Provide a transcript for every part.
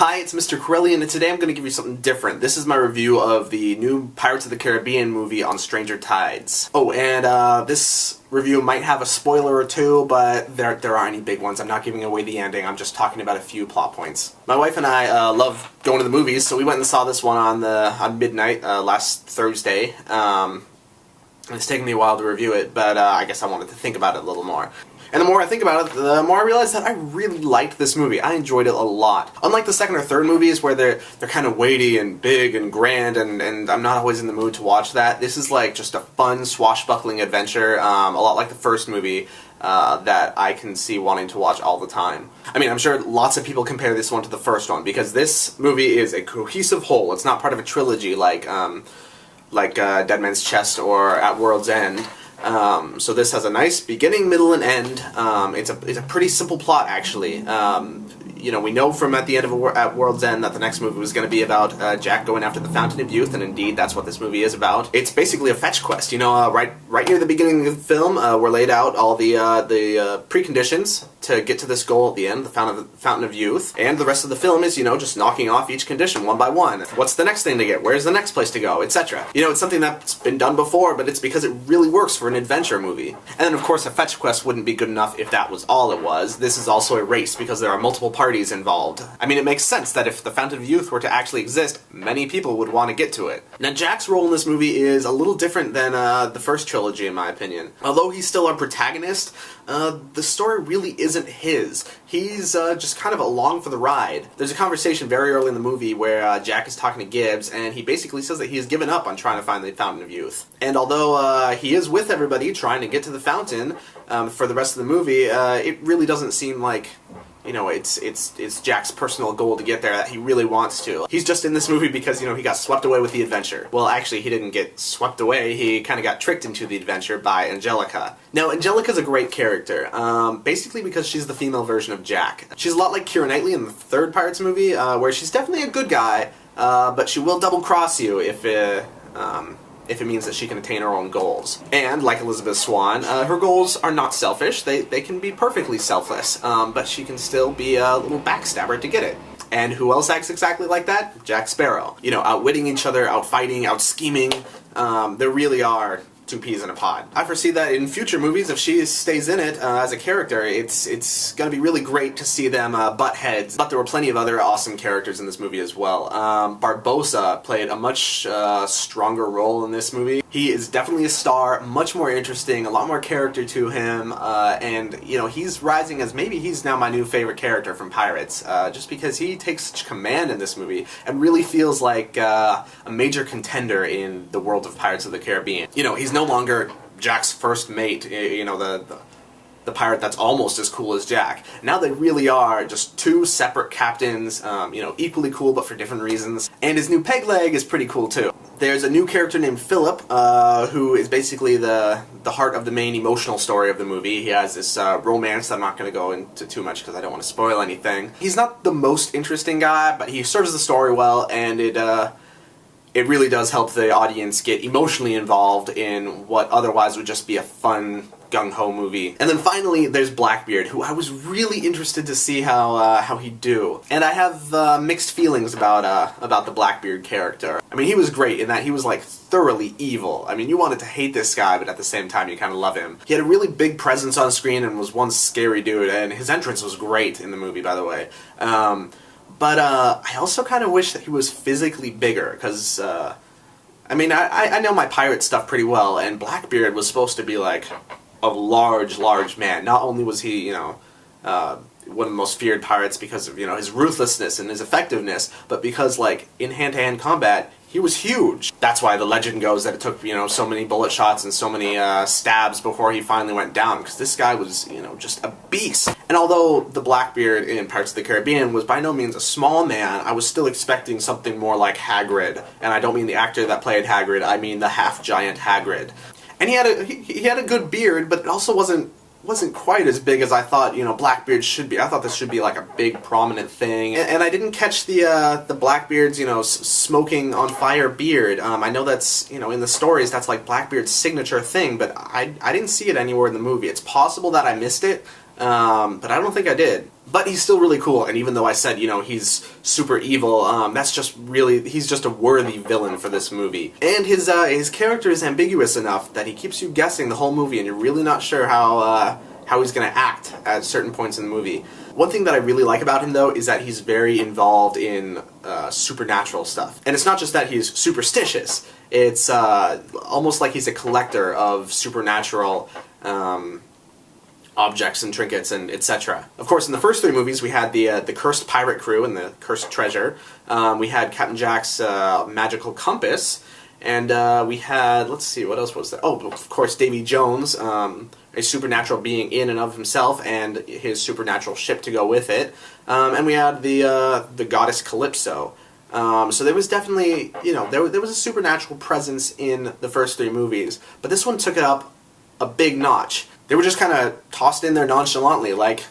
Hi, it's Mr. Corelli, and today I'm going to give you something different. This is my review of the new Pirates of the Caribbean movie on Stranger Tides. Oh, and this review might have a spoiler or two, but there aren't any big ones. I'm not giving away the ending, I'm just talking about a few plot points. My wife and I love going to the movies, so we went and saw this one on midnight last Thursday. It's taken me a while to review it, but I guess I wanted to think about it a little more. And the more I think about it, the more I realize that I really liked this movie. I enjoyed it a lot. Unlike the second or third movies where they're kind of weighty and big and grand and I'm not always in the mood to watch that, this is like just a fun swashbuckling adventure, a lot like the first movie, that I can see wanting to watch all the time. I mean, I'm sure lots of people compare this one to the first one because this movie is a cohesive whole. It's not part of a trilogy like Dead Man's Chest or At World's End. So this has a nice beginning, middle, and end. It's a pretty simple plot, actually. You know, we know from at the end of At World's End that the next movie was going to be about Jack going after the Fountain of Youth, and indeed that's what this movie is about. It's basically a fetch quest. You know, right near the beginning of the film, we're laid out all the preconditions to get to this goal at the end, the Fountain of Youth, and the rest of the film is, you know, just knocking off each condition one by one. What's the next thing to get? Where's the next place to go? Etc. You know, it's something that's been done before, but it's because it really works for an adventure movie. And then, of course, a fetch quest wouldn't be good enough if that was all it was. This is also a race because there are multiple parties involved. I mean, it makes sense that if the Fountain of Youth were to actually exist, many people would want to get to it. Now, Jack's role in this movie is a little different than the first trilogy, in my opinion. Although he's still our protagonist, the story really isn't his. He's just kind of along for the ride. There's a conversation very early in the movie where Jack is talking to Gibbs, and he basically says that he has given up on trying to find the Fountain of Youth. And although he is with everybody trying to get to the fountain for the rest of the movie, it really doesn't seem like, you know, it's Jack's personal goal to get there, that he really wants to. He's just in this movie because, you know, he got swept away with the adventure. Well, actually, he didn't get swept away, he kind of got tricked into the adventure by Angelica. Now, Angelica's a great character, basically because she's the female version of Jack. She's a lot like Keira Knightley in the third Pirates movie, where she's definitely a good guy, but she will double-cross you if it means that she can attain her own goals. And, like Elizabeth Swann, her goals are not selfish, they can be perfectly selfless, but she can still be a little backstabber to get it. And who else acts exactly like that? Jack Sparrow. You know, outwitting each other, outfighting, out-scheming, there really are two peas in a pod. I foresee that in future movies, if she stays in it as a character, it's gonna be really great to see them butt heads. But there were plenty of other awesome characters in this movie as well. Barbossa played a much stronger role in this movie. He is definitely a star, much more interesting, a lot more character to him, and, you know, he's rising as maybe he's now my new favorite character from Pirates, just because he takes such command in this movie and really feels like a major contender in the world of Pirates of the Caribbean. You know, he's no longer Jack's first mate, you know, the pirate that's almost as cool as Jack. Now they really are just two separate captains, you know, equally cool but for different reasons. And his new peg leg is pretty cool too. There's a new character named Philip, who is basically the heart of the main emotional story of the movie. He has this romance that I'm not going to go into too much because I don't want to spoil anything. He's not the most interesting guy, but he serves the story well, and it really does help the audience get emotionally involved in what otherwise would just be a fun, gung-ho movie. And then finally, there's Blackbeard, who I was really interested to see how he'd do. And I have mixed feelings about the Blackbeard character. I mean, he was great in that he was, like, thoroughly evil. I mean, you wanted to hate this guy, but at the same time, you kind of love him. He had a really big presence on screen and was one scary dude, and his entrance was great in the movie, by the way. But I also kind of wish that he was physically bigger, because, I mean, I know my pirate stuff pretty well, and Blackbeard was supposed to be, like, a large man. Not only was he, you know, one of the most feared pirates because of, you know, his ruthlessness and his effectiveness, but because, like, in hand-to-hand combat, he was huge. That's why the legend goes that it took, you know, so many bullet shots and so many stabs before he finally went down, because this guy was, you know, just a beast. And although the Blackbeard in Pirates of the Caribbean was by no means a small man, I was still expecting something more like Hagrid. And I don't mean the actor that played Hagrid, I mean the half-giant Hagrid. And he had a good beard, but it also wasn't quite as big as I thought, you know, Blackbeard should be. I thought this should be like a big, prominent thing. And I didn't catch the Blackbeard's, you know, smoking on fire beard. I know that's, you know, in the stories, that's like Blackbeard's signature thing, but I didn't see it anywhere in the movie. It's possible that I missed it, but I don't think I did. But he's still really cool, and even though I said, you know, he's super evil, that's just really, he's just a worthy villain for this movie. And his character is ambiguous enough that he keeps you guessing the whole movie, and you're really not sure how he's going to act at certain points in the movie. One thing that I really like about him, though, is that he's very involved in supernatural stuff. And it's not just that he's superstitious, it's almost like he's a collector of supernatural objects and trinkets and etc. Of course, in the first three movies, we had the cursed pirate crew and the cursed treasure. We had Captain Jack's magical compass, and we had, let's see, what else was there? Oh, of course, Davy Jones, a supernatural being in and of himself, and his supernatural ship to go with it. And we had the goddess Calypso. So there was definitely, you know, there was a supernatural presence in the first three movies, but this one took it up a big notch. They were just kind of tossed in there nonchalantly, like,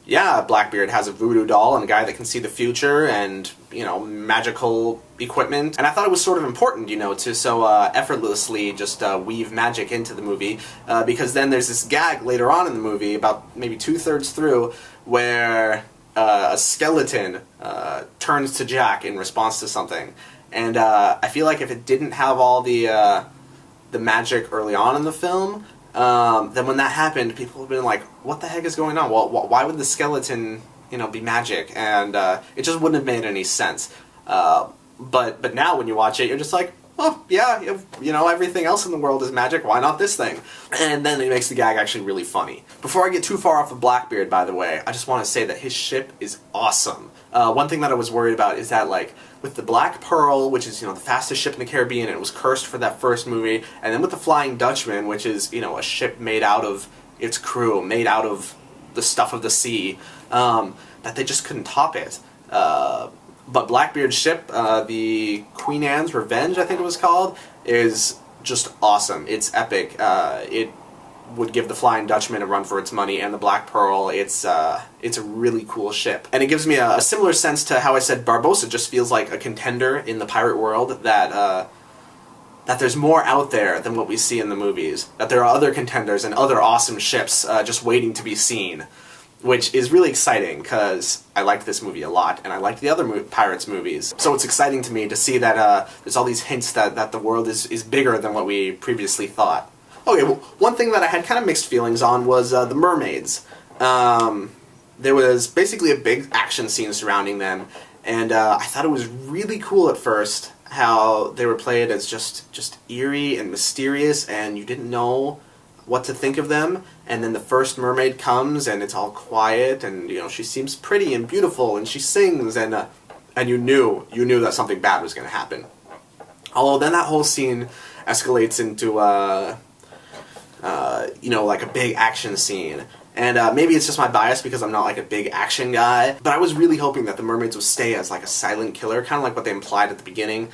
yeah, Blackbeard has a voodoo doll and a guy that can see the future and, you know, magical equipment. And I thought it was sort of important, you know, to so effortlessly just weave magic into the movie, because then there's this gag later on in the movie, about maybe 2/3 through, where a skeleton turns to Jack in response to something. And I feel like if it didn't have all the magic early on in the film, then when that happened, people have been like, what the heck is going on? Well, why would the skeleton, you know, be magic? And it just wouldn't have made any sense. But now when you watch it, you're just like, oh, yeah, you know, everything else in the world is magic, why not this thing? And then it makes the gag actually really funny. Before I get too far off of Blackbeard, by the way, I just want to say that his ship is awesome. One thing that I was worried about is that, like, with the Black Pearl, which is, you know, the fastest ship in the Caribbean, and it was cursed for that first movie, and then with the Flying Dutchman, which is, you know, a ship made out of its crew, made out of the stuff of the sea, that they just couldn't top it. But Blackbeard's ship, the Queen Anne's Revenge, I think it was called, is just awesome. It's epic. It would give the Flying Dutchman a run for its money, and the Black Pearl, it's a really cool ship. And it gives me a similar sense to how I said Barbossa just feels like a contender in the pirate world, that there's more out there than what we see in the movies, that there are other contenders and other awesome ships just waiting to be seen. Which is really exciting, because I liked this movie a lot, and I liked the other Pirates movies. So it's exciting to me to see that there's all these hints that the world is bigger than what we previously thought. Okay, well, one thing that I had kind of mixed feelings on was the mermaids. There was basically a big action scene surrounding them, and I thought it was really cool at first how they were played as just eerie and mysterious, and you didn't know what to think of them. And then the first mermaid comes, and it's all quiet, and, you know, she seems pretty and beautiful, and she sings, and you knew that something bad was going to happen. Although then that whole scene escalates into, you know, like a big action scene. And maybe it's just my bias because I'm not like a big action guy, but I was really hoping that the mermaids would stay as like a silent killer, kind of like what they implied at the beginning.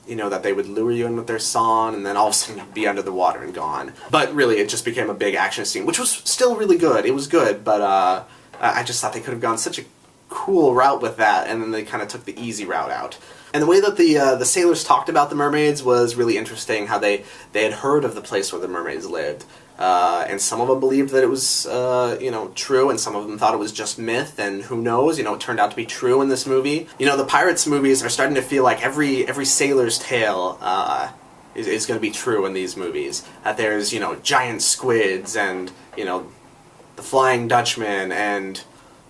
You know, that they would lure you in with their song, and then all of a sudden you'd be under the water and gone. But really, it just became a big action scene, which was still really good. It was good, but I just thought they could have gone such a cool route with that, and then they kind of took the easy route out. And the way that the sailors talked about the mermaids was really interesting, how they had heard of the place where the mermaids lived. And some of them believed that it was, you know, true, and some of them thought it was just myth, and who knows, you know, it turned out to be true in this movie. You know, the Pirates movies are starting to feel like every sailor's tale, is going to be true in these movies. That there's, you know, giant squids, and, you know, the Flying Dutchman, and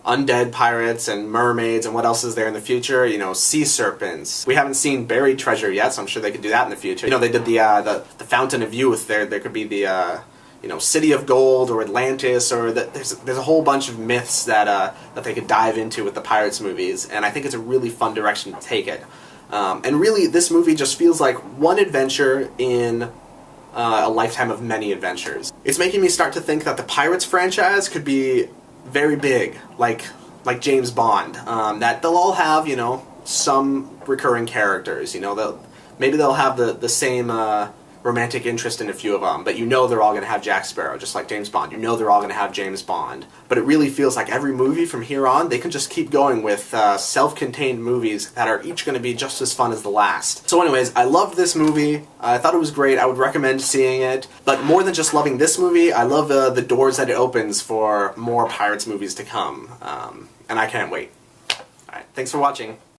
undead pirates, and mermaids, and what else is there in the future? You know, sea serpents. We haven't seen buried treasure yet, so I'm sure they could do that in the future. You know, they did the Fountain of Youth. There could be the, you know, City of Gold, or Atlantis, or there's a whole bunch of myths that they could dive into with the Pirates movies, and I think it's a really fun direction to take it. And really, this movie just feels like one adventure in a lifetime of many adventures. It's making me start to think that the Pirates franchise could be very big, like James Bond. That they'll all have, you know, some recurring characters. You know, maybe they'll have the same romantic interest in a few of them, but you know they're all going to have Jack Sparrow, just like James Bond. You know they're all going to have James Bond. But it really feels like every movie from here on, they can just keep going with self-contained movies that are each going to be just as fun as the last. So anyways, I loved this movie. I thought it was great. I would recommend seeing it. But more than just loving this movie, I love the doors that it opens for more Pirates movies to come. And I can't wait. Alright, thanks for watching.